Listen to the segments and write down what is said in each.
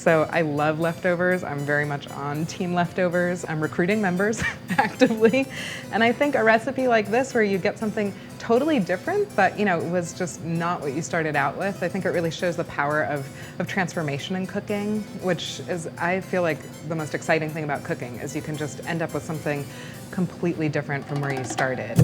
So I love leftovers. I'm very much on team leftovers. I'm recruiting members actively. And I think a recipe like this where you get something totally different, but was just not what you started out with, I think it really shows the power of transformation in cooking, which is, I feel like, the most exciting thing about cooking is you can just end up with something completely different from where you started.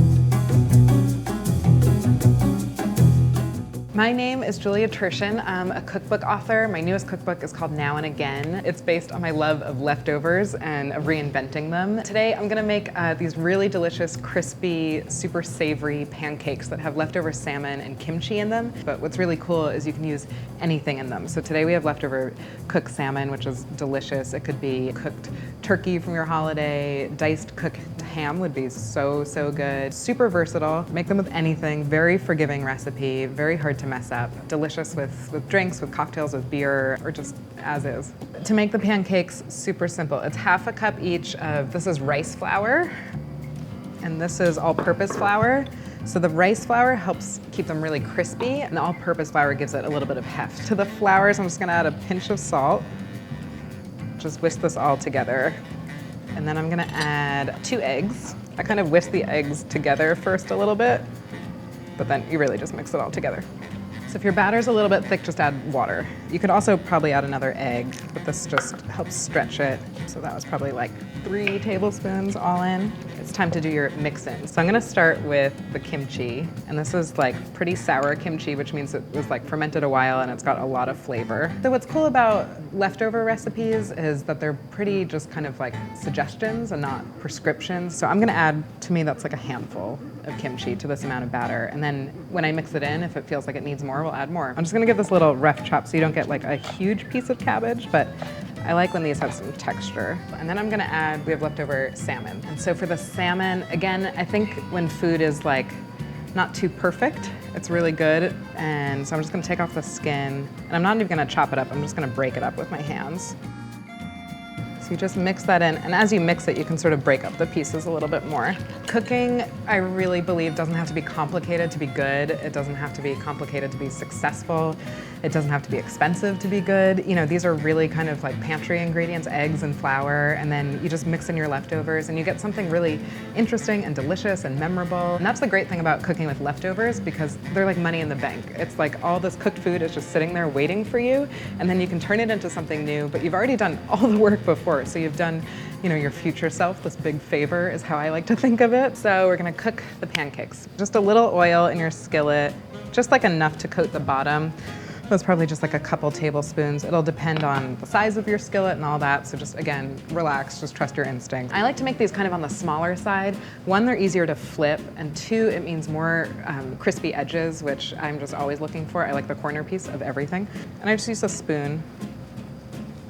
My name is Julia Turshen. I'm a cookbook author. My newest cookbook is called Now and Again. It's based on my love of leftovers and of reinventing them. Today I'm gonna make these really delicious, crispy, super savory pancakes that have leftover salmon and kimchi in them. But what's really cool is you can use anything in them. So today we have leftover cooked salmon, which is delicious. It could be cooked turkey from your holiday. Diced cooked ham would be so, so good. Super versatile. Make them with anything. Very forgiving recipe. Very hard to mess up. Delicious with drinks, with cocktails, with beer, or just as is. To make the pancakes, super simple. It's half a cup each of, this is rice flour, and this is all-purpose flour. So the rice flour helps keep them really crispy, and the all-purpose flour gives it a little bit of heft. To the flours, I'm just gonna add a pinch of salt. Just whisk this all together. And then I'm gonna add 2 eggs. I kind of whisk the eggs together first a little bit, but then you really just mix it all together. So if your batter's a little bit thick, just add water. You could also probably add another egg, but this just helps stretch it. So that was probably like 3 tablespoons all in. It's time to do your mix-in. So I'm gonna start with the kimchi, and this is like pretty sour kimchi, which means it was like fermented a while and it's got a lot of flavor. So what's cool about leftover recipes is that they're pretty just kind of like suggestions and not prescriptions. So I'm gonna add, to me, that's like a handful of kimchi to this amount of batter. And then when I mix it in, if it feels like it needs more, we'll add more. I'm just gonna give this a little rough chop so you don't get like a huge piece of cabbage, but I like when these have some texture. And then I'm gonna add, we have leftover salmon. And so for the salmon, again, I think when food is like not too perfect, it's really good. And so I'm just gonna take off the skin, and I'm not even gonna chop it up, I'm just gonna break it up with my hands. So you just mix that in, and as you mix it, you can sort of break up the pieces a little bit more. Cooking, I really believe, doesn't have to be complicated to be good. It doesn't have to be complicated to be successful. It doesn't have to be expensive to be good. These are really kind of like pantry ingredients, eggs and flour, and then you just mix in your leftovers and you get something really interesting and delicious and memorable. And that's the great thing about cooking with leftovers, because they're like money in the bank. It's like all this cooked food is just sitting there waiting for you, and then you can turn it into something new, but you've already done all the work before. So you've done, your future self this big favor, is how I like to think of it. So we're gonna cook the pancakes. Just a little oil in your skillet, just like enough to coat the bottom. That's probably just like a couple tablespoons. It'll depend on the size of your skillet and all that. So just, again, relax, just trust your instinct. I like to make these kind of on the smaller side. 1, they're easier to flip, and 2, it means more crispy edges, which I'm just always looking for. I like the corner piece of everything. And I just use a spoon.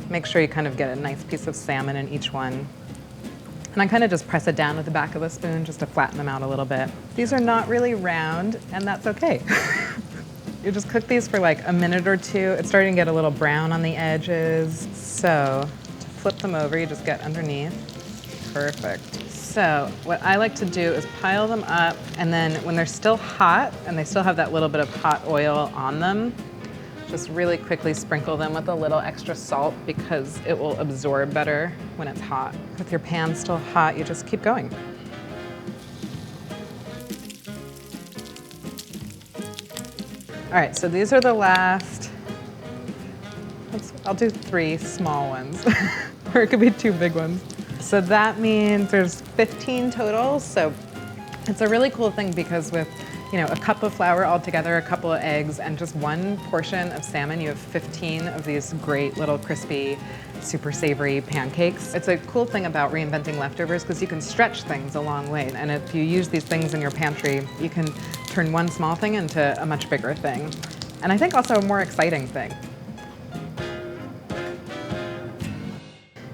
Make sure you kind of get a nice piece of salmon in each one. And I kind of just press it down with the back of the spoon just to flatten them out a little bit. These are not really round, and that's okay. You just cook these for like a minute or 2. It's starting to get a little brown on the edges. So to flip them over, you just get underneath. Perfect. So what I like to do is pile them up, and then when they're still hot and they still have that little bit of hot oil on them, just really quickly sprinkle them with a little extra salt, because it will absorb better when it's hot. With your pan still hot, you just keep going. All right, so these are the last, I'll do 3 small ones, or it could be 2 big ones. So that means there's 15 total. So it's a really cool thing, because with a cup of flour altogether, a couple of eggs, and just 1 portion of salmon, you have 15 of these great little crispy, super savory pancakes. It's a cool thing about reinventing leftovers, because you can stretch things a long way. And if you use these things in your pantry, you can turn 1 small thing into a much bigger thing. And I think also a more exciting thing.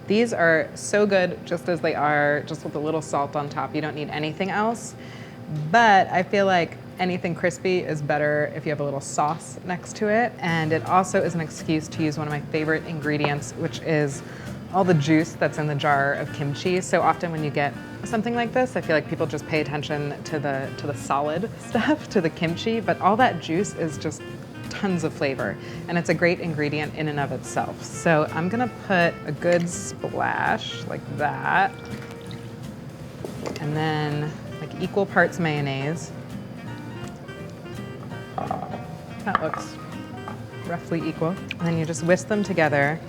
These are so good just as they are, just with a little salt on top. You don't need anything else. But I feel like anything crispy is better if you have a little sauce next to it. And it also is an excuse to use one of my favorite ingredients, which is all the juice that's in the jar of kimchi. So often when you get something like this, I feel like people just pay attention to the solid stuff, to the kimchi, but all that juice is just tons of flavor, and it's a great ingredient in and of itself. So I'm gonna put a good splash like that, and then like equal parts mayonnaise. That looks roughly equal. And then you just whisk them together.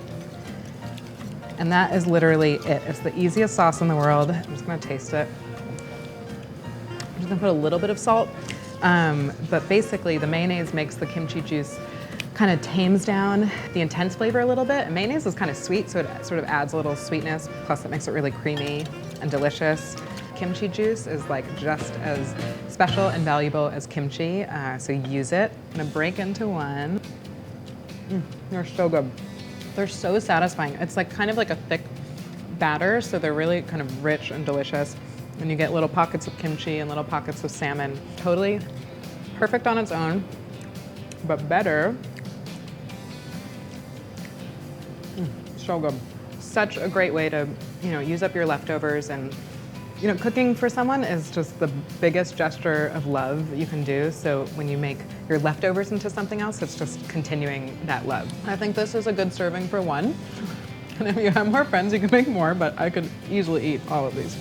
And that is literally it. It's the easiest sauce in the world. I'm just gonna taste it. I'm just gonna put a little bit of salt. But basically the mayonnaise makes the kimchi juice kind of tames down the intense flavor a little bit. And mayonnaise is kind of sweet, so it sort of adds a little sweetness. Plus it makes it really creamy and delicious. Kimchi juice is like just as special and valuable as kimchi, so use it. I'm gonna break into one. They're so good. They're so satisfying. It's like kind of like a thick batter, so they're really kind of rich and delicious. And you get little pockets of kimchi and little pockets of salmon. Totally perfect on its own, but better. So good. Such a great way to, use up your leftovers. And cooking for someone is just the biggest gesture of love you can do. So when you make your leftovers into something else, it's just continuing that love. I think this is a good serving for one. And if you have more friends, you can make more, but I could easily eat all of these.